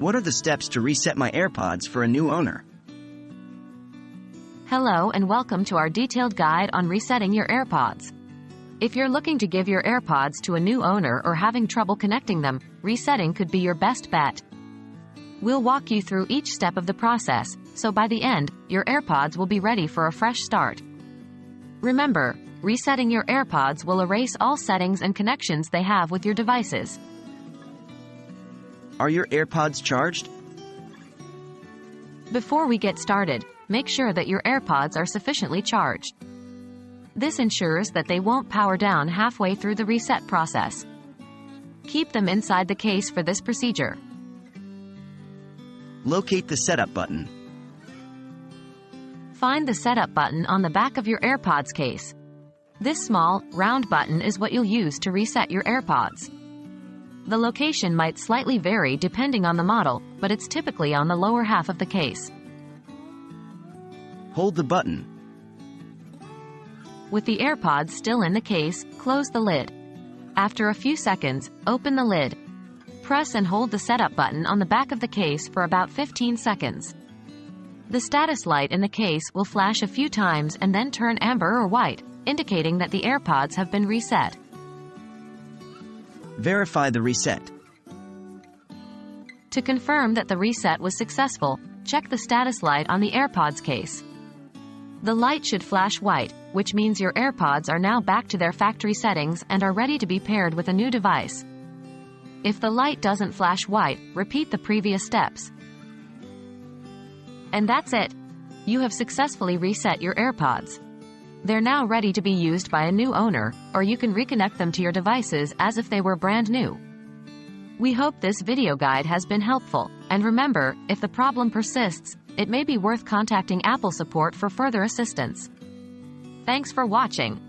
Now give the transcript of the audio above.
What are the steps to reset my AirPods for a new owner? Hello and welcome to our detailed guide on resetting your AirPods. If you're looking to give your AirPods to a new owner or having trouble connecting them, resetting could be your best bet. We'll walk you through each step of the process, so by the end, your AirPods will be ready for a fresh start. Remember, resetting your AirPods will erase all settings and connections they have with your devices. Are your AirPods charged? Before we get started, make sure that your AirPods are sufficiently charged. This ensures that they won't power down halfway through the reset process. Keep them inside the case for this procedure. Locate the setup button. Find the setup button on the back of your AirPods case. This small, round button is what you'll use to reset your AirPods. The location might slightly vary depending on the model, but it's typically on the lower half of the case. Hold the button. With the AirPods still in the case, close the lid. After a few seconds, open the lid. Press and hold the setup button on the back of the case for about 15 seconds. The status light in the case will flash a few times and then turn amber or white, indicating that the AirPods have been reset. Verify the reset. To confirm that the reset was successful, check the status light on the AirPods case. The light should flash white, which means your AirPods are now back to their factory settings and are ready to be paired with a new device. If the light doesn't flash white, repeat the previous steps. And that's it. You have successfully reset your AirPods. They're now ready to be used by a new owner, or you can reconnect them to your devices as if they were brand new. We hope this video guide has been helpful, and remember, if the problem persists, it may be worth contacting Apple support for further assistance. Thanks for watching.